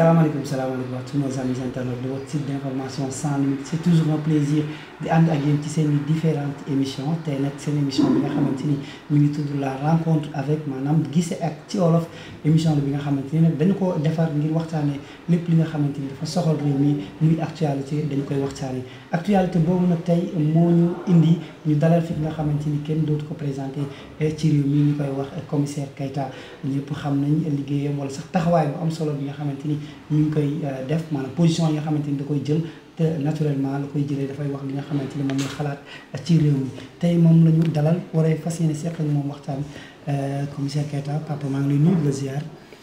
salaamaaleykum à tous nos amis internautes de votre site d'information sans limite. C'est toujours un plaisir di ànd ak yéen ci seen différentes émissions tey nag seen émission bi nga xamante ni mi ngi tudd la rencontre avec maanaam gise ak ci wolof émission bi nga xamante ni nag dañu ko defar ngir waxtaanee lépp li nga xamante ni dafa soxal réew mi muy actualité dañu koy waxtaanee actualité boobu nag tey moo ñu indi ñu dalal fi nga xamante ni kenn dootu ko présenté ci réew mi ñu koy wax commissaire Keita ñëpp xam nañ liggéeyam wala sax taxawaay bu am solo bi nga xamante ni ñu ngi koy def maanaam position yi nga xamante ni da koy jël te naturellement la koy jëlee dafay wax li nga xamante ni moom la xalaat ci réew mi tey moom la ñu dalal waree fas yéene seq ak moom waxtaan commissaire Keita papa maa ngi lay nuyu di la ziar.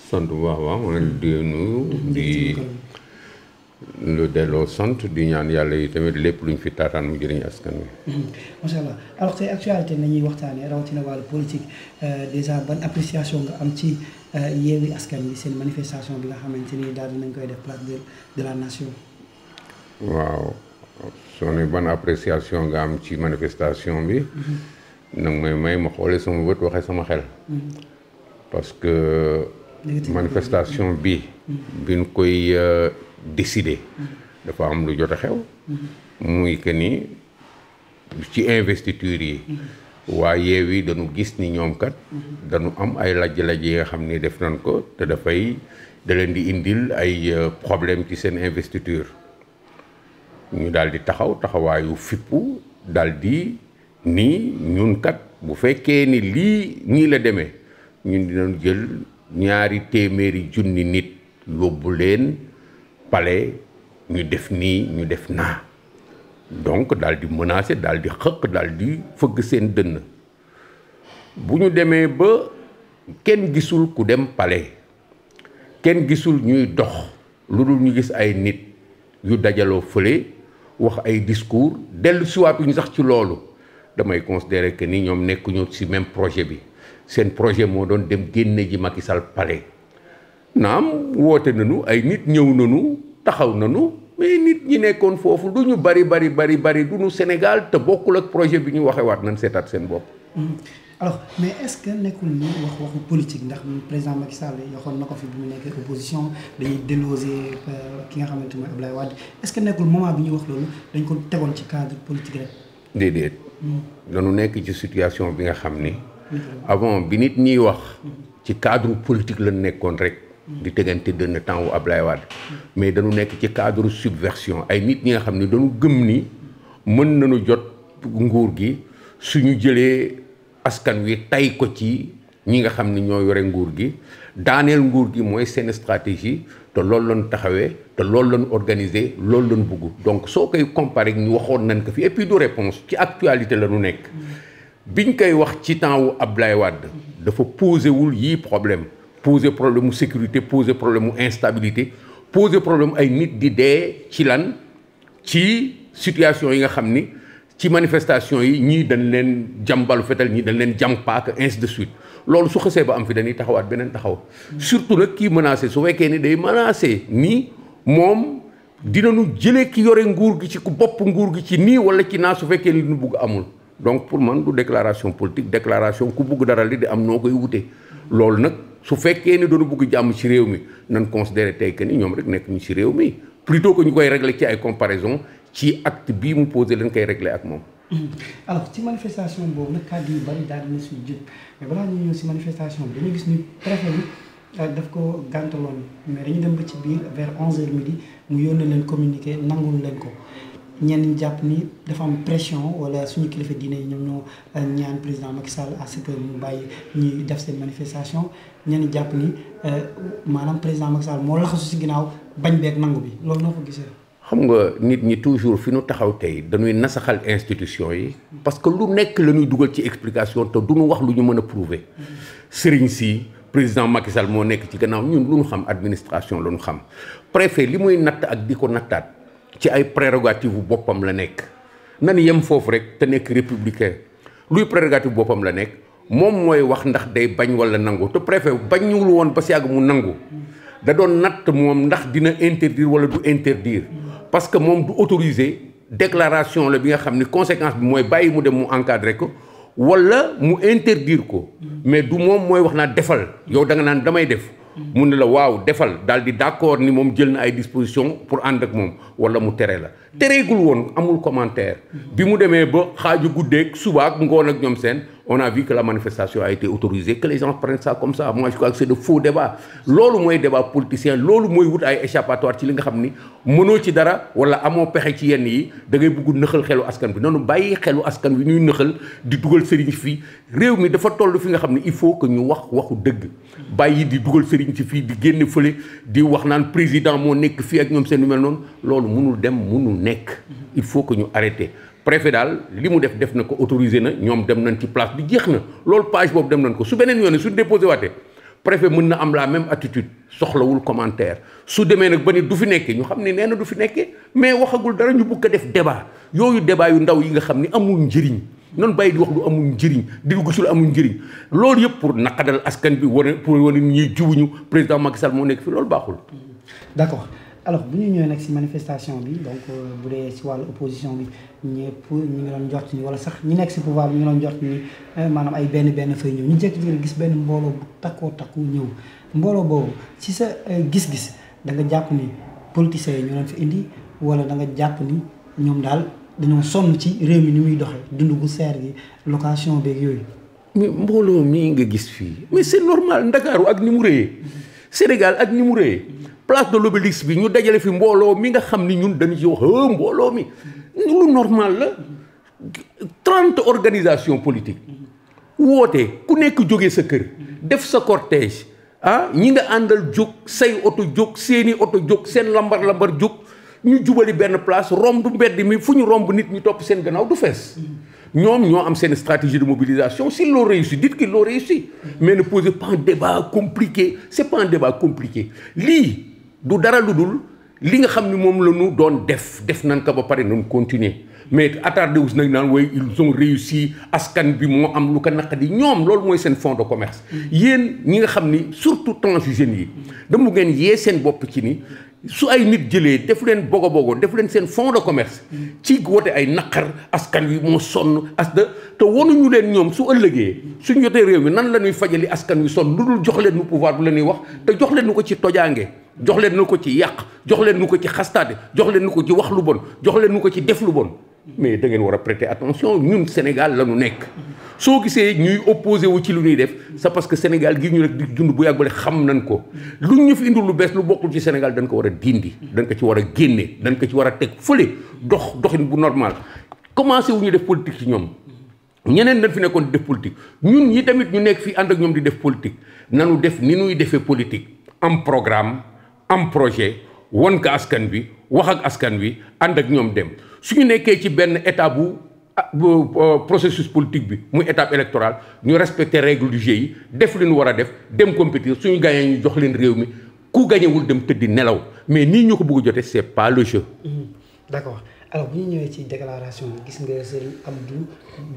sant bu baax waaw maa ngi di nuyu di lu delloo sant di ñaan yàlla yi tamit lépp luñ fi taataan mu jëriñ askan wi. macha allah alors tey actualité nañuy waxtaanee rawatina wàllu politique déjà ban appréciation nga am ci Yewwi Askan Wi seen manifestation bi nga xamante ni daal dinañ koy def place de la nation. waaw soo ne ban appréciation nga am ci manifestation bi. nag may ma xoolee sama bët waxee sama xel. parce que manifestation bi. biñ koy décider. dafa am lu jot a xew. muy que ni ci investiture yi. waa Yewwi dañu gis ni ñoom kat. dañu am ay lajj-lajj yi nga xam ni def nañ ko te da leen di indil ay problème ci seen investiture. ñu daal di taxawaayu fippu daal di ni ñun kat bu fekkee ni lii nii la demee ñun dinañ jël 200 junni nit yóbbu leen palais ñu def nii ñu def naa donc daal di menacer daal di xëq daal di fëgg seen dënn bu ñu demee ba kenn gisul ku dem palais kenn gisul ñuy dox lu dul ñu gis ay nit yu dajaloo fële wax ay discours dellu siwaatuñu sax ci loolu damay considérer que ni ñoom nekkuñu ci même projet bi seen projet moo doon dem génne ji Macky Sall palais naam woote nañu ay nit ñëw nañu taxaw nañu mais nit ñi nekkoon foofu du ñu bari du ñu Sénégal te bokkul ak projet bi ñu waxee waat nañ seetaat seen bopp. alors mais est-ce que nekkul ni waxu politique ndax président Macky Sall waxoon na ko fi bi mu nekkee opposition dañuy déloger ki nga xamante mooy Abdoulaye Wade est-ce que nekkul moment bi ñuy wax loolu dañ ko tegoon ci cadre politique rek. déedéet. dañu nekk ci situation bi nga xam ni. avant bi nit ñiy wax. ci cadre politique la nekkoon rek. di tegante dënn temps wu Abdoulaye Wade. mais dañu nekk ci cadre subversion ay nit ñi nga xam ni dañu gëm ni mën nañu jot nguur gi suñu jëlee. askan wi tay ko ci ñi nga xam ni ñoo yore nguur gi daaneel nguur gi mooy seen stratégie te loolu lañu taxawee te loolu lañu organiser loolu lañu bëgg donc soo koy comparer ñu waxoon nañ ko fi et puis du réponse ci actualité la ñu nekk biñ koy wax ci temps wu Abdoulaye Wade dafa posé wul yii problème posé problème mu sécurité posé problème mu instabilité posé problème ay nit di dee ci lan ci situation yi nga xam ni ci manifestation yi ñii dañ leen jàmbalu fetal ñii dañ leen jàm paaka ainsi de suite loolu su xasee ba am fi dañuy taxawaat beneen taxaw surtout nag kii menacé su fekkee ni day menacé nii moom dinañu jëlee ki yore nguur gi ci ku bopp nguur gi ci nii wala ci naa su fekkee ni lu bugg amul donc pour man du déclaration politique déclaration ku bugg dara li di am noo koy wute loolu nag su fekkee ni doonu bugg jàmm ci réew mi nan considéré tey que ni ñoom rek nekk ñu ci réew mi plutôt que ñu koy régler ci ay comparaison ci acte bii mu posé leen koy réglé ak moom. alors ci manifestation boobu nag kàddu yu bari daal dina suy jël mais balaa ñu ñëw si manifestation bi dañuy gis ni préfet bi daf ko gàntaloon mais dañu dem ba ci biir vers 11h midi mu yónnee leen communiqué nangul leen ko ñenn ñi jàpp ni dafa am pression wala suñu kilifa diine yi ñoom ñoo ñaan président Macky Sall à ce que mu bàyyi ñuy def seen manifestation ñenn ñi jàpp ni maanaam président Macky Sall moo laxasu si ginnaaw bañ beeg nangu bi loolu noo ko gisee. xam nga nit ñi toujours fi ñu taxaw tey dañuy nasaxal institution yi parce que lu nekk la ñuy dugal ci explication te du ñu wax lu ñu mën a prouver sëriñ si président Macky Sall moo nekk ci gannaaw ñun lu ñu xam administration la ñu xam préfet li muy natt ak di ko nattaat ci ay prérogative bu boppam la nekk nan yem foofu rek te nekk républicain luy prérogative boppam la nekk moom mooy wax ndax day bañ wala nangu te préfet bañul woon ba si yàgg mu nangu da doon natt moom ndax dina interdire wala du interdire parce que moom du autoriser déclaration la bi nga xam ni conséquence bi mooy bàyyi mu dem mu encadrer ko wala mu interdire ko mais du moom mooy wax naa defal yow da nga naan damay def mu ne la waaw defal daal di d'accord ni moom jël na ay dispositions pour ànd ak moom wala mu tere la tereegul woon amul commentaire bi mu demee ba xaaju guddeeg suba ak ngoon ak ñoom seen on a vu que la manifestation a été autorisée que les gens prennent ça comme ça moi je crois que c'est de faux débats loolu mooy débat politicien loolu mooy wut ay échappatoire ci li nga xam ni mënoo ci dara wala amoo pexe ci yenn yi da ngay bëgg nëxal xelu askan bi noonu bàyyi xelu askan wi ñuy nëxal di dugal sëriñ fii réew mi dafa toll fi nga xam ne il faut que ñu wax waxu dëgg bàyyi di dugal sëriñ ci fii di génne fële di wax naan président moo nekk fii ak ñoom seen yu mel noonu loolu mënul dem mënul nekk il faut que ñu arrêté préfet daal li mu def na ko autorisé na ñoom dem nañ ci place bi jeex na loolu page boobu dem nañ ko su beneen yoon su déposé waatee préfet mën na am la même attitude soxlawul commentaire su demee nag ba ni du fi nekkee ñu xam ne nee na du fi nekkee mais waxagul dara ñu bëgg ko def débat yooyu débat yu ndaw yi nga xam ni amul njëriñ noonu bàyyi di wax lu amul njëriñ di dugg ci lu amul njëriñ loolu yëpp pour naqadal askan bi wane pour wane ñuy jubuñu président Macky Sall moo nekk fi loolu baaxul. d'accord alors bu ñu ñëwee nag ci manifestation bi donc bu dee ci wàllu opposition bi ñëpp ñu ngi doon jot ni wala sax ñi nekk ci pouvoir bi ñu ngi doon jot ni maanaam ay benn fay ñëw ñu jékki-jékki gis benn mbooloo bu takku ñëw mbooloo boobu ci sa gis-gis da nga jàpp ni politiciens yi ñu leen fi indi wala da nga jàpp ni ñoom daal dañoo sonn ci réew mi ni muy doxee dundu gu seer gi location beeg yooyu. mais mbooloo mii nga gis fii mais c'est normal Ndakaaru ak ni mu rëyee Sénégal ak ni mu rëyee place de l'Obélisque bi ñu dajale fi mbooloo mi nga xam ni ñun dañu ci wax mbooloo mi lu normal la 30 organisations politiques woote ku nekk jógee sa kër def sa cortège ñi nga àndal jóg say oto jóg seeni oto jóg seen lambar jóg ñu jubali benn place romb mbedd mi fu ñu romb nit ñu topp seen gannaaw du fees ñoom ñoo am seen stratégie de mobilisation s'ils l'ont réussi dites qu'ils l'ont réussi mais ne posez pas un débat compliqué c'est pas un débat compliqué lii du dara lu dul li nga xam ni moom la ñu doon def nañ ko ba pare nañ continuer mais attardé wu si nag naan way ils ont réussi askan bi moo am lu ko naqadi ñoom loolu mooy seen fonds de commerce yéen ñi nga xam ni surtout transhumants yi dama ngeen yee seen bopp ci ni su ay nit jëlee def leen bogo def leen seen fonds de commerce ci wote ay naqar askan wi moo sonn te wanuñu leen ñoom su ëllëgee suñ jotee réew mi nan la ñuy fajali askan wi sonn lu dul jox leen nu pouvoir bu la ñuy wax te jox leen nu ko ci tojaange jox leen nu ko ci yàq jox leen nu ko ci xastaate jox leen nu ko ci wax lu bon jox leen nu ko ci def lu bon mais da ngeen war a prêter attention ñun Sénégal la ñu nekk soo gisee ñuy opposé wu ci lu ñuy def c'est parce que Sénégal gi ñu rek di dund bu yàggale xam nañ ko luñ ñu fi indul lu bees lu bokkul ci Sénégal dañ ko war a dindi dañ ko ci war a génne dañ ko ci war a teg fële doxin bu normal commencé wu ñu def politique ci ñoom ñeneen dañ fi nekkoon di def politique ñun ñi tamit ñu nekk fii ànd ak ñoom di def politique nanu def ni ñuy defee politique am programme am projet won ko askan bi wax ak askan wi ànd ak ñoom dem suñu nekkee ci benn état bu processus politique bi muy étape électorale ñu respecter règles du jeu yi def li ñu war a def dem compétir suñu gagné ñu jox leen réew mi ku gagnéwul dem tëddi nelaw mais nii ñu ko bëgg a jotee c'est pas le jeu. d'accord alors bu ñu ñëwee ci déclaration bi gis nga Serigne Abdou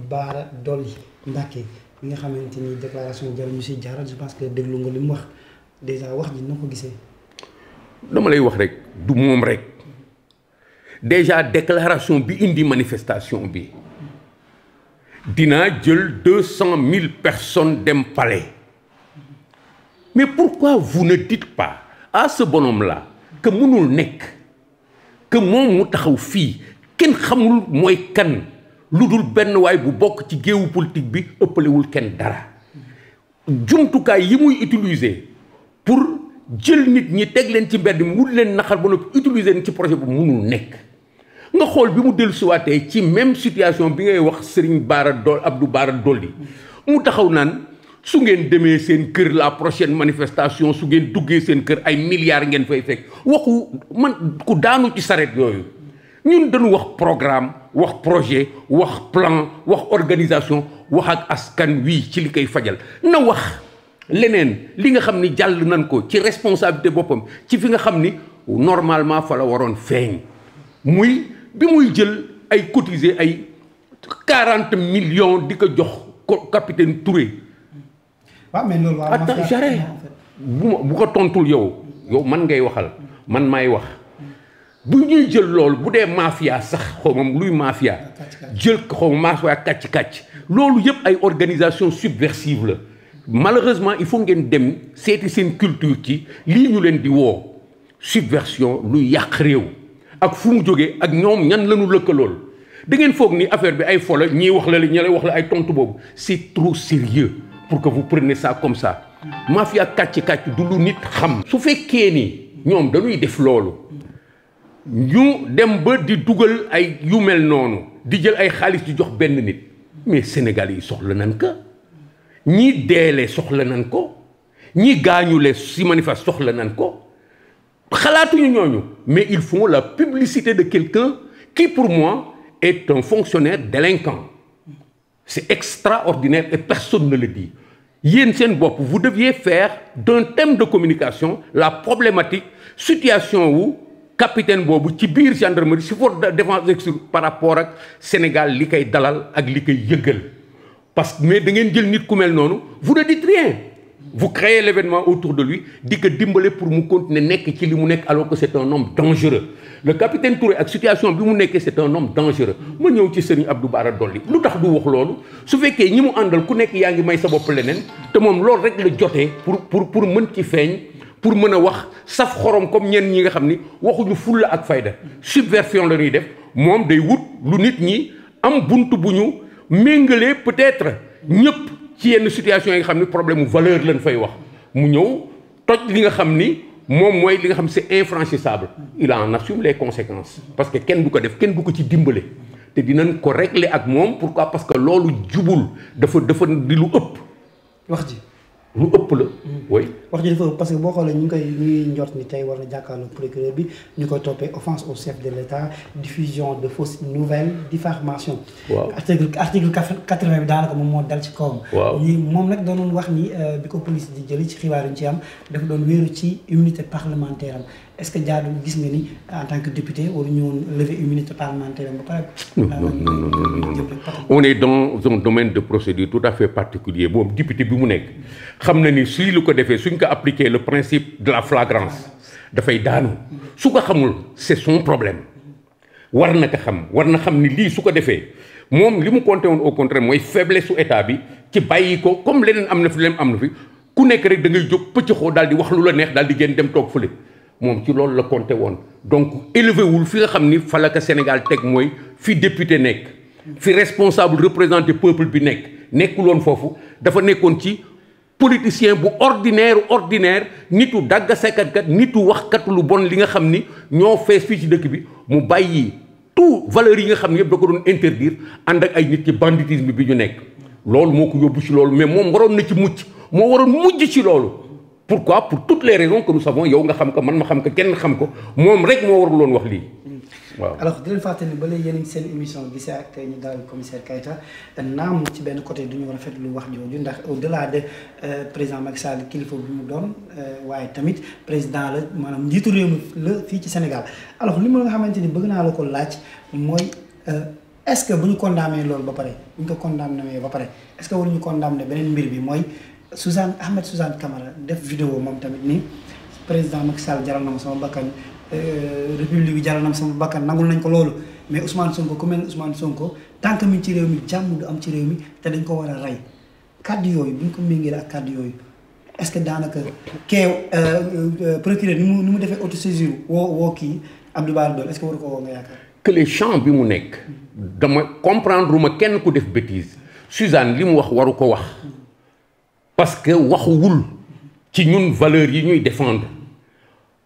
Bara Dolly Mbacké bi nga xamante ni déclaration bi ñu si jaaral je pense que déglu nga li mu wax déjà wax ji na ko gisee. dama lay wax rek du moom rek déjà déclaration bi indi manifestation bi dinaa jël 200 000 personnes dem palais mais pourquoi vous ne dites pas à ce bonhomme-là que mënul nekk que moom mu taxaw fii kenn xamul mooy kan lu dul benn waay bu bokk ci géewu politique bi ëppalewul kenn dara jumtukaay yi muy utiliser pour jël nit ñi teg leen ci mbedd mi wut leen naxar ba noppi utiliser leen ci projet bu mënul nekk nga xool bi mu dellusiwaatee ci même situation bi ngay wax Serigne Abdou Bara Dolly mu taxaw naan su ngeen demee seen kër la prochaine manifestation su ngeen duggee seen kër ay milliards ngeen fay fekk waxu man ku daanu ci saret yooyu ñun dañu wax programme wax projet wax plan wax organisation wax ak askan wi ci li koy fajal na wax leneen li nga xam ni jàll nañ ko ci responsabilité boppam ci fi nga xam ni normalement fa la waroon feeñ muy bi muy jël ay cotiser ay 40 millions di ko jox capitaine Touré. waaw mais loolu attends j'arrête bu ko tontul yow man ngay waxal man maay wax bu ñuy jël loolu bu dee mafia sax xaw ma luy mafia jël xaw ma mafia kàcc loolu yëpp ay organisation subversive la malheureusement il faut ngeen dem seeti seen culture ci lii ñu leen di woo subversion lu yàq réew ak fu mu jógee ak ñoom ñan lañu lëkkalool da ngeen foog ni affaire bi ay fola ñii wax la ñi lay wax la ay tontu boobu c'est trop sérieux pour que vous preniez ça comme ça mafia kàcc du lu nit xam su fekkee ni ñoom dañuy def loolu ñu dem ba di dugal ay yu mel noonu di jël ay xaalis di jox benn nit mais Sénégal yi soxla nañ ko ñii deele soxla nañ ko ñii gaañule si manifeste soxla nañ ko xalaatuñu ñooñu mais ils font la publicité de quelqu'un qui pour moi est un fonctionnaire délinquant c'est extraordinaire et personne ne le dit yéen seen bopp vous deviez faire d'un thème de communication la problématique situation wu capitaine boobu ci biir gendarmerie si force de défense par rapport ak Sénégal li koy dalal ak li koy yëggal parce que mais da ngeen jël nit ku mel noonu vous ne dites rien vous créez l'événement autour de lui di ko dimbale pour mu continuer nekk ci li mu nekk alors que c'est un homme dangereux le capitaine Touré ak situation bi mu nekkee c'est un homme dangereux ma ñëw ci Serigne Abdou Bara Dolly lu tax du wax loolu su fekkee ñi mu àndal ku nekk yaa ngi may sa bopp leneen te moom loolu rek la jotee pour mën ci feeñ pour mën a wax saf xorom comme ñenn ñi nga xam ni waxuñu fulla ak fayda subversion la ñuy def moom day wut lu nit ñi am buntu bu ñu méngalee peut-être ñëpp ci yenn situation yi nga xam ni problème mu valeur lañ fay wax mu ñëw toj li nga xam ni moom mooy li nga xam c'est infranchissable il en assume les conséquences parce que kenn du ko def kenn du ko ci dimbale te dinañ ko régler ak moom pourquoi parce que loolu jubul dafa di lu ëpp wax ji lu ëpp la. oui wax ji dafa ëpp parce que boo xoolee ñu ngi njort ni tey war na jàkkaarloo procureur bi ñu koy toppee offense au chef de l'État diffusion de fausses nouvelles diffamation. waaw article 80 bi daanaka moom moo dal ci kawam. waaw moom nag doonoon wax ni bi ko police di jëli ci xibaar yu ñu ci am dafa doon wéeru ci immunité parlementaire am est-ce que jaadu gis nga ni en tant que député wala ñu woon lever immunité parlementaire am ba pare. non. On est dans un domaine de procédure tout à fait particulier boobu député bi mu nekk xam na ni suy lu ko defee suñ ko appliquer le principe de la flagrance dafay daanu su ko xamul c'est son problème war na ko xam war na xam ni lii su ko defee moom li mu compté woon au contraire mooy faiblesse su état bi ci bàyyi ko comme leneen am na fi leneen am na fi ku nekk rek da ngay jóg pëccëxoo daal di wax lu la neex daal di génn dem toog fële moom ci loolu la compté woon donc élevé wul fi nga xam ni fa la ko Sénégal teg mooy fi député nekk fi responsable représenté peuple bi nekkul woon foofu dafa nekkoon ci politicien bu ordinaire nitu daggasekat nitu waxkat lu bon li nga xam ni ñoo fees fii ci dëkk bi mu bàyyi tout valeurs yi nga xam ne yëpp da ko doon interdire ànd ak ay nit ci banditisme bi ñu nekk loolu moo ko yóbbu ci loolu mais moom waroon na ci mucc moo waroon mujj ci loolu pourquoi pour toutes les raisons que nous savons yow nga xam ko man ma xam ko kenn xam ko moom rek moo warul woon wax lii waaw. alors di leen fàttali ba léegi yéen a ngi seen émission gisee ak tey ñu dalal commissaire Keita naam ci benn côté du ñu rafetlu wax jooju ndax au delà de président Macky Sall kilifa bi mu doon waaye tamit président la maanaam njiitu réew mi la fii ci Sénégal alors li ma nga xamante ni bëgg naa la ko laaj mooy est-ce que bu ñu condamné loolu ba pare bu ñu ko condamné ba pare est-ce que waruñu condamné beneen mbir bi mooy Ahmed Suzanne Camara def vidéo moom tamit ni président Macky Sall jaral na ma sama bakkan république bi jaral na ma sama bakkan nangul nañ ko loolu mais Ousmane Sonko ku mel ne Ousmane Sonko tant que mi ci réew mi jàmm du am ci réew mi te dañ ko war a rey kàddu yooyu bu ñu ko méngale ak kàddu yooyu est-ce que daanaka procureur ni mu defee autosaisine woo kii Abdou Bara Dolly est-ce que waru ko woo nga yaakaar. que les champs bi mu nekk dama comprendre ma kenn ku def bêtise Suzanne li mu wax waru ko wax parce que waxuwul ci ñun valeurs yi ñuy défendre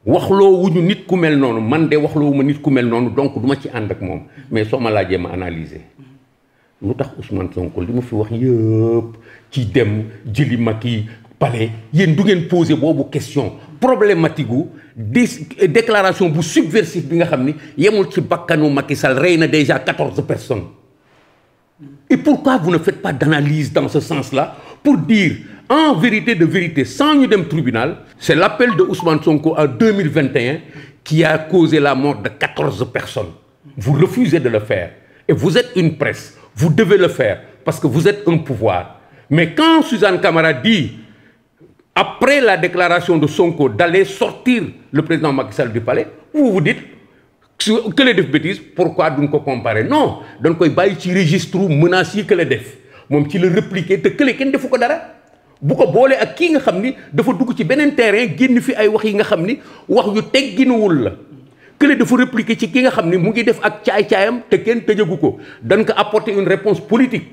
waxloo wuñu nit ku mel noonu man de waxloo ma nit ku mel noonu donc duma ci ànd ak moom mais soo ma laajee ma analyser lu tax Ousmane Sonko li mu fi wax yëpp ci dem jëli Macky palais yéen du ngeen poser boobu question problématique gu déclaration bu subversif bi nga xam ni yemul ci bakkanu Macky Sall rey na déjà 14 personnes et pourquoi vous ne faites pas d'analyse dans ce sens-là pour dire en vérité de vérité sans ñu dem tribunal c'est l'appel de Ousmane Sonko en 2021 qui a causé la mort de 14 personnes vous refusez de le faire et vous êtes une presse vous devez le faire parce que vous êtes un pouvoir mais quand Suzanne Camara dit après la déclaration de Sonko d'aller sortir le président Macky Sall du palais vous vous dites que les def bêtise pourquoi duñ ko comparer non dañ koy bàyyi ci registre menaces yi que le def moom ci la répliquer te kële kenn defu ko dara bu ko boolee ak kii nga xam ni dafa dugg ci beneen terrain génn fi ay wax yi nga xam ni wax yu tegginuwul la kële dafa répliquer ci ki nga xam ni mu ngi def ak caay-caayam te kenn tëjagu ko dañ ko apporter une réponse politique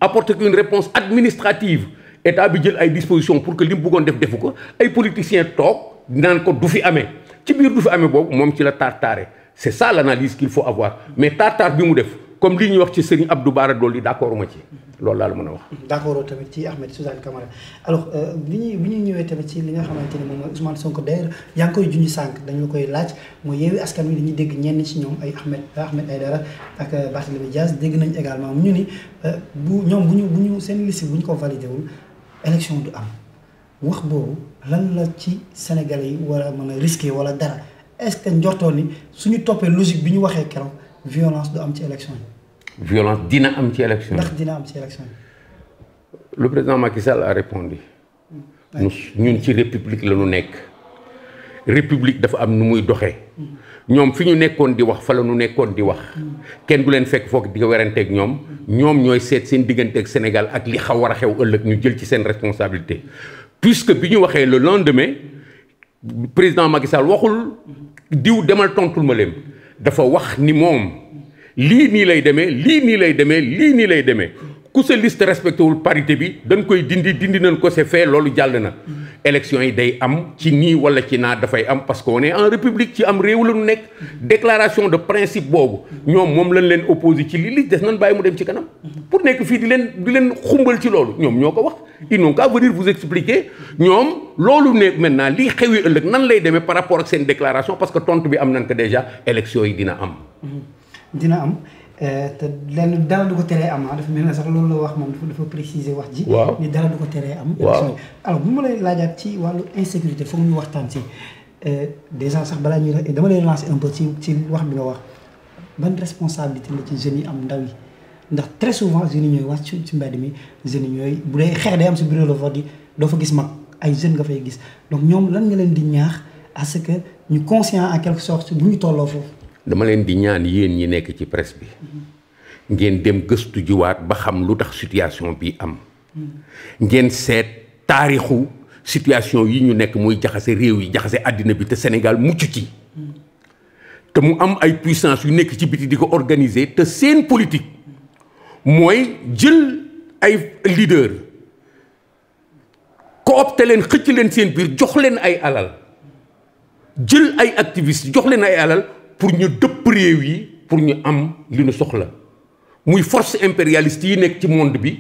apporter une réponse administrative état bi jël ay dispositions pour que li mu bëggoon def defu ko ay politiciens toog naan ko du fi amee ci biir du fi amee boobu moom ci la tartare c'est ça l'analyse qu'il faut avoir mais tartare bi mu def comme li ñuy wax ci Serigne Abdou Bara Dolly d'accord ma ci loolu laa la mën a wax. d'accord tamit ci Ahmed Suzanne Camara alors bi ñu ñëwee tamit ci li nga xamante ne moom mooy Ousmane Sonko d'ailleurs yaa ngi koy junj sànq dañu la koy laaj mooy Yewwi Askan Wi dañuy dégg ñenn ci ñoom ay Ahmed Aïdara ak Barthélémy Dias dégg nañ également ñu ni bu ñu seen liste bu ñu ko validé wul élection du am wax boobu lan la ci Sénégalais yi war a mën a risqué wala dara est-ce que njortoon ni suñu toppee logique bi ñu waxee keroog violence du am ci élection yi. violence dina am ci élection ndax dina am ci élection yi. le président Macky Sall a répondu ñun ci république la ñu nekk république dafa am nu muy doxee ñoom fi ñu nekkoon di wax fa la ñu nekkoon di wax kenn du leen fekk foog di ko weranteeg ñoom ñooy seet seen digganteeg Sénégal ak li xaw war a xew ëllëg ñu jël ci seen responsabilité puisque bi ñu waxee le lendemain président Macky Sall waxul diw demal tontul ma leen dafa wax ni moom lii nii lay demee lii nii lay demee lii nii lay demee ku sa liste respecté wul parité bi dañ koy dindi nañ ko c'est fait loolu jàll na élection yi day am ci nii wala ci naa dafay am parce que on est en république ci am réew la ñu nekk déclaration de principe boobu ñoom moom lañ leen opposé ci li des nañ bàyyi mu dem ci kanam pour nekk fii di leen xumbal ci loolu ñoom ñoo ko wax ils n'ont qu'à venir vous expliquer ñoom loolu ne maintenant lii xewi ëllëg nan lay demee par rapport ak seen déclaration parce que tontu bi am nañ ko déjà élection yi dina am dina am te lenn dara du ko teree am dafa mel ne sax loolu la wax moom dafa préciser wax ji. waaw ni dara du ko teree am. waaw alors bu ma lay laajaat ci wàllu insécurité foog ñu waxtaan ci déjà sax balaa ñuy dama lay lancer un peu ci wax bi nga wax ban responsabilité la ci jeunes yi am ndaw yi ndax très souvent jeunes yi ñooy wàcc ci mbedd mi jeunes yi ñooy bu dee xeex day am si bureau de vote yi doo fa gis mag ay jeunes nga fay gis donc ñoom lan nga leen di ñaax à ce que ñu conscient en quelque sorte bu ñu tolloo foofu. dama leen di ñaan yéen ñi nekk ci presse bi ngeen dem gëstu jiwaat ba xam lu tax situation bi am ngeen seet taarixu situation yi ñu nekk muy jaxase réew yi jaxase àddina bi te Sénégal mucc ci te mu am ay puissance yu nekk ci biti di ko organiser te seen politique mooy jël ay leader coopté leen xëcc leen seen biir jox leen ay alal jël ay activistes jox leen ay alal pour ñu dëpp réew yi pour ñu am li ñu soxla muy force impérialiste yi nekk ci monde bi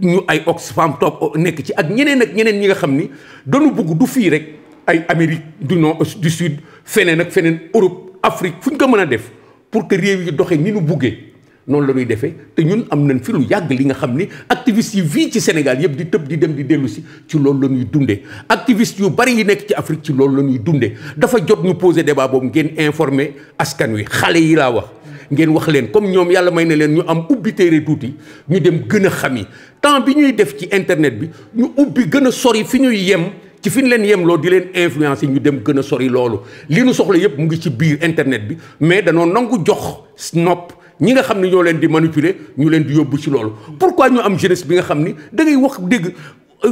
ñu ay Oxfam toog nekk ci ak ñeneen ñi nga xam ni dañu bëgg du fii rek ay Amérique du nord du sud feneen ak feneen Europe Afrique fu ñu ko mën a def pour que réew yi doxee ni ñu buggee noonu la ñuy defee te ñun am nañ fi lu yàgg li nga xam ni activistes yi fii ci Sénégal yëpp di tëb di dem di dellu si ci loolu la ñuy dundee activistes yu bari yi nekk ci Afrique ci loolu la ñuy dundee dafa jot ñu poser débat boobu ngeen informer askan wi xale yi laa wax ngeen wax leen comme ñoom yàlla may na leen ñu am ubbi téere tuuti ñu dem gën a xami temps bi ñuy def ci internet bi ñu ubbi gën a sori fi ñuy yem ci fi ñu leen yemloo di leen influencer ñu dem gën a sori loolu li nu soxla yëpp mu ngi ci biir internet bi mais danoo nangu jox nopp ñi nga xam ne ñoo leen di manipuler ñu leen di yóbbu ci loolu pourquoi ñu am jeunesse bi nga xam ni da ngay wax dégg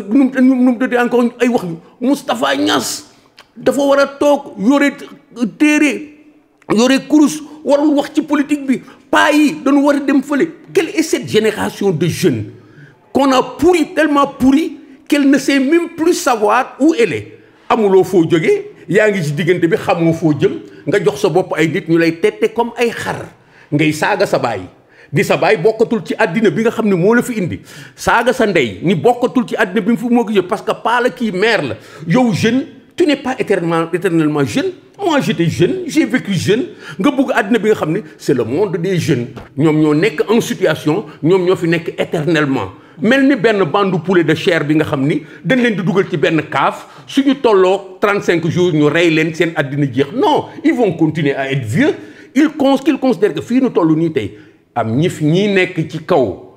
nu dëddi encore ay wax Moustapha Niass dafa war a toog yore téere yore kurus warul wax ci politique bi pas yi dañu war a dem fële quelle est cette génération de jeunes qu'on a pourri tellement pourri qu'elle ne sait même plus savoir où elle est amuloo foo jógee yaa ngi ci diggante bi xamoo foo jëm nga jox sa bopp ay nit ñu lay tette comme ay xar ngay saaga sa baay di sa baay bokkatul ci àddina bi nga xam ne moo la fi indi saaga sa ndey ni bokkatul ci àddina bi mu fi moo gisee parce que pas la kii mère la yow jeune tu n'es pas éternellement jeune moi j'étais jeune j'ai vécu jeune nga bëgg àddina bi nga xam ne c'est le monde des jeunes ñoom ñoo nekk en situation ñoom ñoo fi nekk éternellement mel ni benn bande poulet de chair bi nga xam ni dañ leen di dugal ci benn kaaf suñu tolloo 35 jours ñu rey leen seen àddina jeex non ils vont continuer à être vieux qu'ils considèrent que fii nu toll nii tey am ñii nekk ci kaw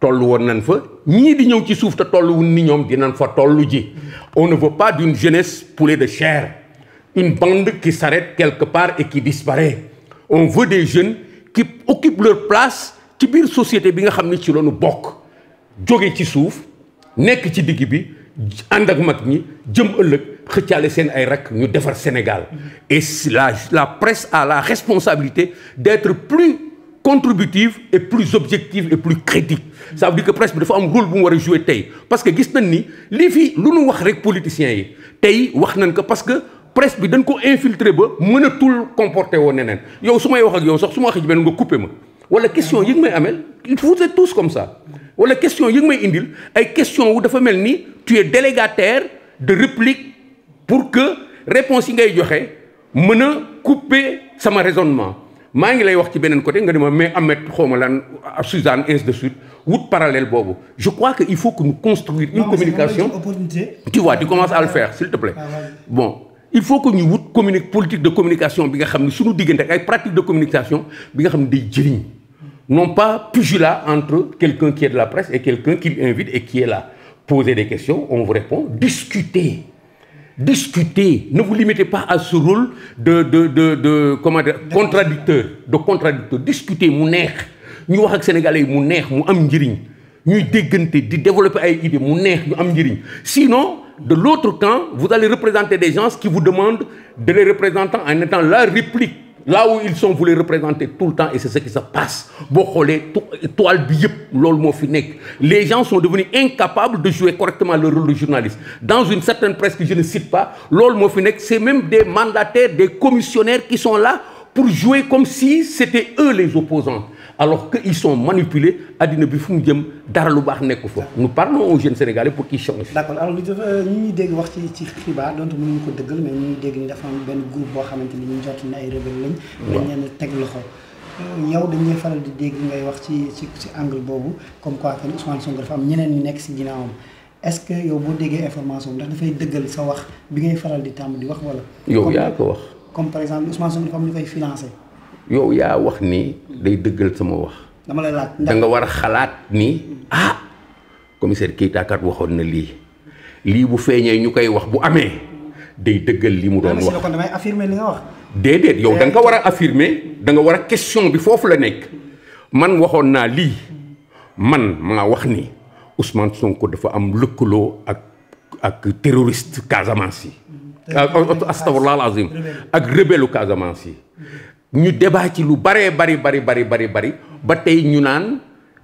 toll woon nañ fa ñii di ñëw ci suuf te tolluwul ni ñoom dinañ fa tollu ji on ne veut pas d'une jeunesse poulet de chair une bande qui s'arrête quelque part et qui disparaît on veut des jeunes qui occupent leur place ci biir société bi nga xam ni ci loonu bokk jóge ci suuf nekk ci digg bi ànd ak mag ñi jëm ëllëg xëccaale seen ay rak ñu defar Sénégal et la presse a la responsabilité d'être plus contributive et plus objective et plus critique ça veut dire que presse bi dafa am rôle bu mu war a jouer tey parce que gis nañ ni lii fi lu nu wax rek politiciens yi tey wax nañ ko parce que presse bi dañ ko infiltrer ba mënatul comporter woo neneen yow su may wax ak yow sax su ma waxee ci benn nga coupé ma wala question yi nga may amel vous êtes tous comme ça wala question yi nga may indil ay question wu dafa mel ni tu es délégataire de réplique pour que réponse yi ngay joxe mën a couper sama raisonnement maa ngi lay wax ci beneen côté nga ne ma mais Ahmed xawma lan Suzanne ainsi de suite wut parallèle boobu je crois que il faut que nous construire une communication tu vois tu commences à le faire s'il te plaît bon il faut que ñu wut politique de communication bi nga xam ne suñu diggante ak ay pratique de communication bi nga xam ne day jëriñ non pas pugilat entre quelqu'un qui est de la presse et quelqu'un qui l'invite et qui est là poser des questions on vous répond discutez ne vous limitez pas à ce rôle de comment dire contradicteur discutez mu neex ñu wax ak sénégalais yi mu neex mu am njëriñ ñuy déggante di développer ay idées mu neex ñu am njëriñ sinon de l'autre camp vous allez représenter des gens qui vous demandent de les représenter en étant la réplique là où ils sont vous les représentez tout le temps et c'est ce qui se passe boo xoolee toile bi yëpp loolu moo fi nekk les gens sont devenus incapables de jouer correctement le rôle de journaliste dans une certaine presse que je ne cite pas loolu moo fi nekk c'est même des mandataires des commissionnaires qui sont là pour jouer comme si c'était eux les opposants alors que ils sont manipulés addina bi fu mu jëm dara lu baax nekku fa nous parlons aux jeunes sénégalais pour qu'ils changent. d'accord alors ñu ñuy dégg wax ci xibaar donte mënuñu ko dëggal mais ñu ñuy dégg ni dafa am benn groupe boo xamante ni ñu jot na ay rebelle lañ. dañ leen teg loxo. yow dañuy faral di dégg ngay wax ci angle boobu comme quoi que Ousmane Sonko dafa am ñeneen ñu nekk si ginnaawam est-ce que yow boo déggee information ndax dafay dëggal sa wax bi ngay faral di tàmm di wax wala. yow yaa ko wax. comme par exemple Ousmane Sonko dafa am ñu koy financer. yow yaa wax ni day dëggal sama wax. dama lay laaj da nga war a xalaat ni commissaire Keita kat waxoon na lii bu feeñee ñu koy wax bu amee day dëggal li mu doon wax. kon damay affirmer li nga wax. déedéet yow da nga ko war a affirmer da nga war a question bi foofu la nekk man waxoon naa lii man maa wax ni Ousmane Sonko dafa am lëkkaloo ak terroriste Casamance yi. astafurlah alazim ak rebelle Casamance yi. ñu débat ci lu bari ba tey ñu naan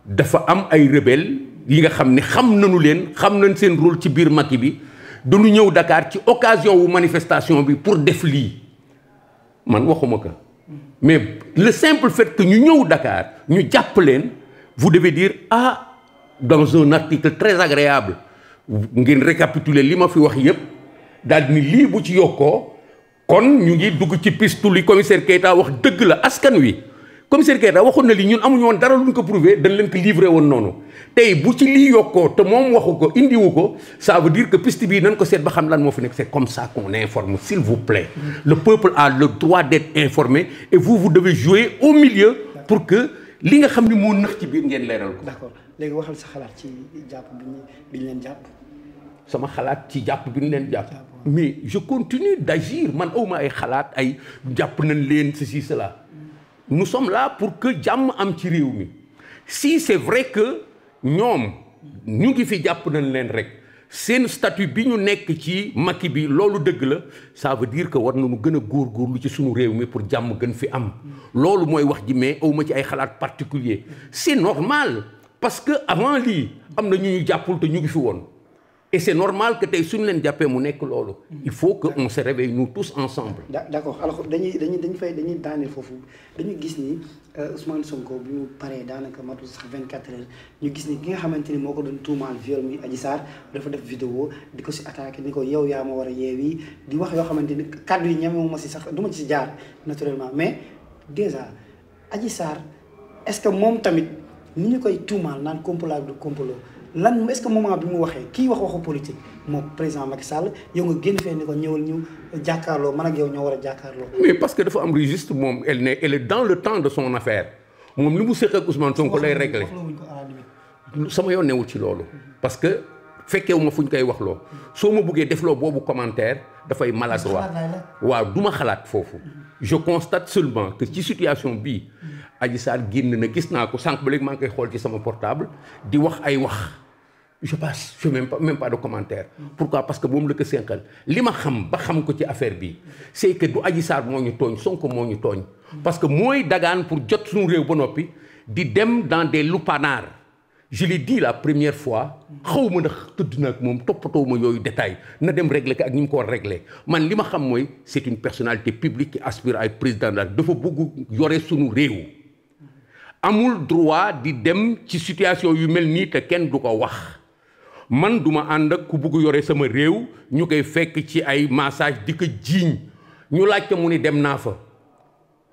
dafa am ay rebelle yi nga xam ne xam nañu leen xam nañ seen rôle ci biir Macky bi dañu ñëw Dakar ci occasion wu manifestation bi pour def lii man waxuma ko mais le simple fait que ñu ñëw Dakar ñu jàpp leen vous devez dire dans un article très agréable ngeen récapituler li ma fi wax yépp daal ni lii bu ci yokkoo kon ñu ngi dugg ci piste li commissaire Keita wax dëgg la askan wi commissaire Keita waxoon na li ñun amuñu woon dara luñ ko prouvé dañ leen ko livré woon noonu tey bu ci lii yokkoo te moom waxu ko indiwu ko ça veut dire que piste bii nañ ko seet ba xam lan moo fi nekk c'est comme ça qu'on informe s'il vous plaît le peuple a le droit d'être informé et vous devez jouer au milieu pour que li nga xam ni moo nëx ci biir ngeen leeral ko. d'accord léegi waxal sa xalaat ci jàpp bi ñu leen jàpp. sama xalaat ci jàpp bi ñu leen jàpp. mais je continue d'agir man awma ay xalaat ay jàpp nañ leen ceci cela nous sommes là pour que jàmm am ci réew mi si c'est vrai que ñoom ñu ngi fi jàpp nañ leen rek seen statut bi ñu nekk ci Macky bi loolu dëgg la ça veut dire que war nañu gën a góorgóorlu ci sunu réew mi pour jàmm gën fi am loolu mooy wax ji mais awma ci ay xalaat particulier c'est normal parce que avant lii am na ñu jàppul te ñu ngi fi woon et c'est normal que tey suñu leen jàppee mu nekk loolu il faut que on se réveille nous tous ensemble. d'accord alors dañuy daaneel foofu dañu gis ni Ousmane Sonko bi mu paree daanaka matul sax 24 heures ñu gis ni ki nga xamante ni moo ko doon tuumaal viol mi Adji Sarr dafa def vidéo di ko si attaqué ni ko yow yaa ma war a yeewi di wax yoo xamante ni kàddu yi ñemewu ma si sax du ma ci jaar naturellement mais déjà Adji Sarr est-ce que moom tamit ni ñu koy tuumaal naan complot du complot lan est-ce que moment bi mu waxee kii waxu politique moom président Macky Sall yow nga génn fee ni ko ñëwal ñu jàkkaarloo man ak yow ñoo war a jàkkaarloo. mais parce que dafa am registre moom elle est dans le temps de son affaire moom li mu séq ak Ousmane Sonko lay réglé sama yoon newul ci loolu parce que fekkewu ma fu ñu koy wax loo soo ma buggee def loo boobu commentaire dafay maladroit waaw du ma xalaat foofu je constate seulement que ci situation bii Adji Sarr génn na gis naa ko sànq ba léegi maa ngi koy xool ci sama portable di wax ay wax je passe je même pas de commentaire. Pourquoi? Parce que moom la ko sénqal li ma xam ba xam ko ci affaire bi c'est que du Adji Sarr moo ñu tooñ Sonko moo ñu tooñ. parce que mooy dagaan pour jot suñu réew ba noppi di dem dans des lupanards. je l'ai dit la première fois xaw ma ndax tëdd na ak moom toppatoo ma yooyu détail na dem régler ko ak ñi mu ko war régler man li ma xam mooy c'est une personnalité publique qui aspire à être président dafa bëgg yore suñu réew. amul droit di dem ci situation yu mel nii te kenn du ko wax. man duma ànd ak ku bugg yore sama réew ñu koy fekk ci ay massage di ko jiiñ ñu laaj ko mu ni dem naa fa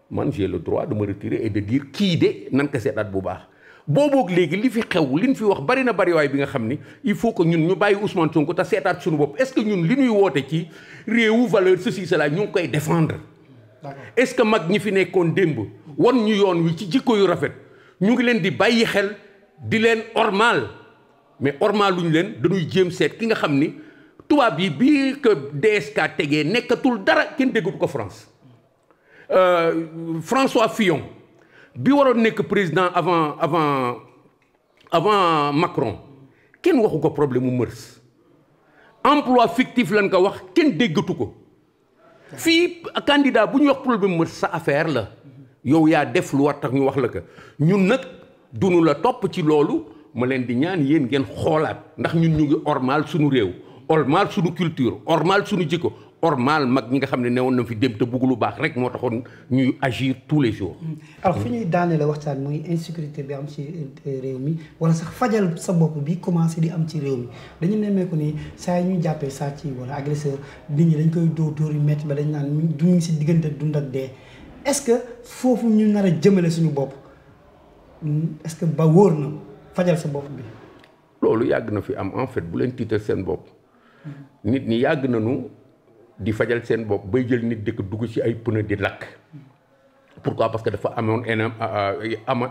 man j'ai le droit de me retirer et de dire kii de nan ko seetaat bu baax booboog léegi li fi xew li ñu fi wax bari na bariwaay bi nga xam ni il faut que ñun ñu bàyyi Ousmane Sonko te seetaat suñu bopp est-ce que ñun li ñuy woote ci réewu valeur ceci cela ñu ngi koy défendre. est-ce que mag ñi fi nekkoon démb wan ñu yoon wi ci jikko yu rafet ñu ngi leen di bàyyi xel di leen ormal mais ormal luñu leen dañuy jéem seet ki nga xam ni tubaab yi bii que DSK tegee nekkatul dara kenn déggatu ko France. François Fillon bi waroon nekk président avant Macron kenn waxu ko problème mu mœurs emploi fictif lañ ko wax kenn déggatu ko fii candidat bu ñu wax problème mœurs sa affaire la yow yaa def lu war tax ñu wax la ko ñun nag dunu la topp ci loolu ma leen di ñaan yéen ngeen xoolaat ndax ñun ñu ngi ormal suñu réew ormal suñu culture ormal suñu jikko ormal mag ñi nga xam ne newoon na fi dem te bugg lu baax rek moo taxoon ñuy agir tous les jours. alors fi ñuy daaneel waxtaan muy insécurité bi am ci réew mi wala sax fajal sa bopp bi commencé di am ci réew mi dañu nemmeeku ni saa yi ñu jàppee sàcc wala agresseur nit ñi dañ koy dóor yu métti ba dañ naan du ñu si diggante dund ak dee est-ce que foofu ñu nar a jëmale suñu bopp est-ce que ba wóor na fajal sa bopp bi. loolu yàgg na fi am en fait bu leen tiital seen bopp nit ñi yàgg nañu di fajal seen bopp bay jël nit dëkk dugg ci ay pneu di lakk. pourquoi? parce que dafa amoon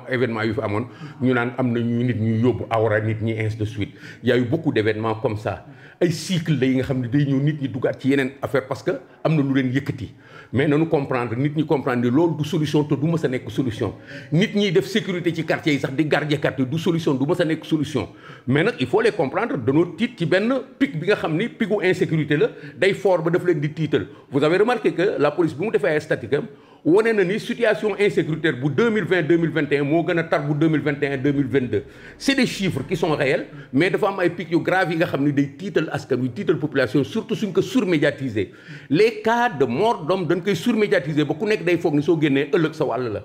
événement yu fi amoon ñu naan am na ñu nit ñu yóbbu awra nit ñi ainsi de suite y a eu beaucoup d'événements comme ça ay cycle la yi nga xam ne day ñëw nit ñi duggaat ci yeneen affaire parce que am na lu leen yëkkati mais nañu comprendre nit ñi comprendre ni loolu du solution te du mës a nekk solution nit ñiy def sécurité ci quartier yi sax di garder quartier du solution du mës a nekk solution mais nag il faut les comprendre dañoo tiit ci benn pic bi nga xam ni picu insécurité la day fort ba daf leen di tiital vous avez remarqué que la police bi mu defee ay statique am wane na ni situation insécuritaire bu 2020 2021 moo gën a tar bu 2021 2022 c'est des chiffres qui sont réels mais dafa am ay pics yu graves yi nga xam ni day tiital askan wi tiital population surtout suñ ko surmédiatiser les cas de mort d'homme dañ koy surmédiatiser ba ku nekk day foog ni soo génnee ëllëg sa wàll la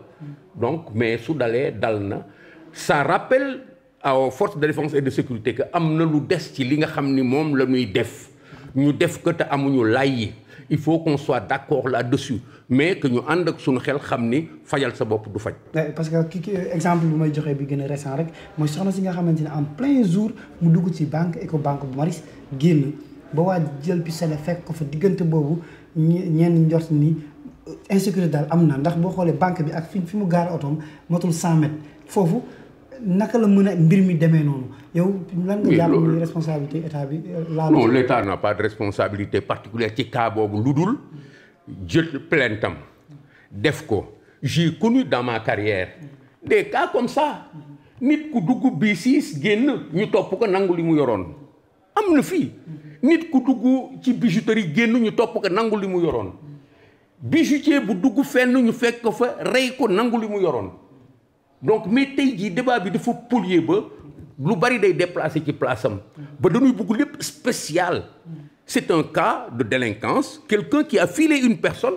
donc mais su dalee dal na ça rappelle aux forces de défense et de sécurité que am na lu des ci li nga xam ni moom la ñuy def ñu def ko te amuñu lay yi il faut qu'on soit d'accord là-dessus mais que ñu ànd ak suñu xel xam ni fajal sa bopp du faj. parce que exemple bu may joxee bi gën a récent rek mooy soxna si nga xamante ne en plein jour mu dugg ci banque Ecobank bu Maris génn ba waa jël pistolet fekk ko fa diggante boobu ñenn njort ni insécurité daal am na ndax boo xoolee banque bi ak fi mu gaar otoom matul 100 mètres foofu naka la mën a mbir mi demee noonu yow lan nga jàpp ni responsabilité état bi. non l'état n'a pas de responsabilité particulière ci cas boobu lu dul jël plainte am def ko j'ai connu dans ma carrière des cas comme ça nit ku dugg B6 génn ñu topp ko nangu li mu yoroon am na fii nit ku dugg ci bijouterie génn ñu topp ko nangu li mu yoroon bijoutier bu dugg fenn ñu fekk ko fa rey ko nangu li mu yoroon donc mais tey jii débat bi dafa polluer ba lu bari day déplacer ci place am ba dañuy bugg lépp spécial c'est un cas de délinquance quelqu'un qui a filé une personne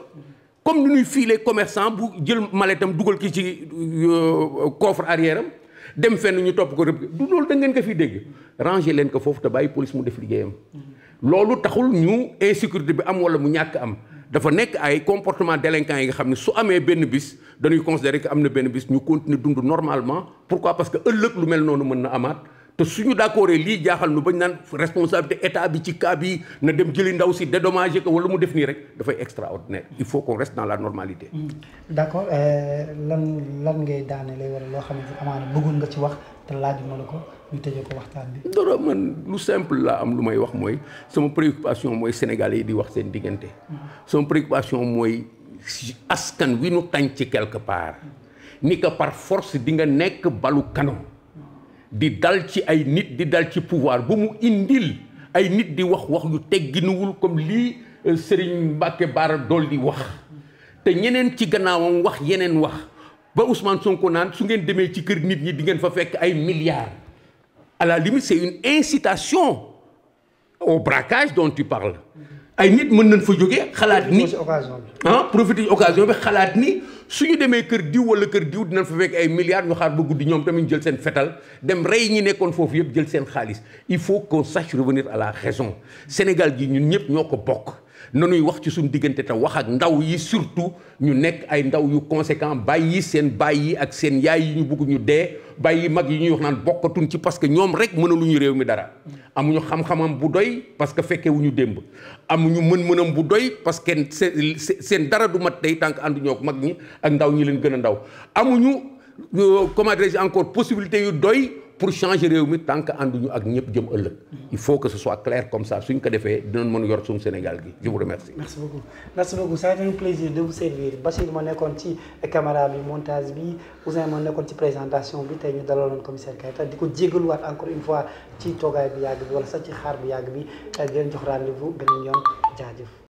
comme ni ñuy filer commerçant bu jël maletam dugal ki ci coffre arrière am dem fenn ñu topp ko rëbb du loolu da ngeen ko fi dégg ranger leen ko foofu te bàyyi police mu def liggéeyam loolu taxul ñu insécurité bi am wala mu ñàkk am dafa nekk ay comportement délinquant yi nga xam ne su amee benn bis dañuy considérer que am na benn bis ñu continuer dund normalement pourquoi parce que ëllëg lu mel noonu mën na amaat te suñu d'accord lii jaaxal nu bañ naan responsabilité état bi ci cas bi na dem jëli ndaw si dédommager ko wala mu def nii rek dafay extraordinaire il faut qu'on reste dans la normalité. d'accord lan ngay daanele wala loo xamante ne amaana bëggoon nga ci wax te laajuma la ko ñu tëjee ko waxtaan bi. dara man lu simple la am lu may wax mooy sama préoccupation mooy Sénégalais yi di wax seen diggante. sama préoccupation mooy askan wi nu tànc ci quelque part ni que par force di nga nekk balu canon. di dal ci ay nit di dal ci pouvoir bu mu indil ay nit di wax yu tegginuwul comme lii Serigne Mbacké Bara Dolly di wax te ñeneen ci gannaawam wax yeneen wax ba Ousmane Sonko naan su ngeen demee ci kër nit ñi di ngeen fa fekk ay milliards à la limite c'est une incitation au braquage dont tu parles ay nit mën nañ fa jógee xalaat ni profiter ci occasion bi xalaat ni suñu demee kër diw wala kër diw dinañ fa fekk ay milliards ñu xaar ba guddi ñoom tamit jël seen fetal dem rey ñi nekkoon foofu yëpp jël seen xaalis il faut qu'on sache revenir à la raison Sénégal gi ñun ñëpp ñoo ko bokk nanuy wax ci suñu diggante te wax ak ndaw yi surtout ñu nekk ay ndaw yu conséquent bàyyi seen baay yi ak seen yaay yi ñu bëgg ñu dee bàyyi mag yi ñuy wax naan bokkatuñ ci parce que ñoom rek mënaluñu réew mi dara amuñu xam-xamam bu doy parce que fekkewuñu démb amuñu mën-mënam bu doy parce que seen dara du mat tey tant que ànduñoo ak mag ñi ak ndaw ñi leen gën a ndaw amuñu comment dirais-je encore possibilité yu doy pour changer réew mi tant que ànduñu ak ñëpp jëm ëllëg il faut que ce soit clair comme ça suñ ko defee dinañ mën yor suñu Sénégal gi je vous remercie. merci beaucoup ça a été un plaisir de vous servir Bachir ma nekkoon ci caméra bi montage bi Ousmane ma nekkoon ci présentation bi tey ñu dalaloon commissaire Keita di ko jégaluwaat encore une fois ci toogaay bi yàgg bi wala sax ci xaar bu yàgg bi di leen jox rendez-vous beneen yoon jaajëf.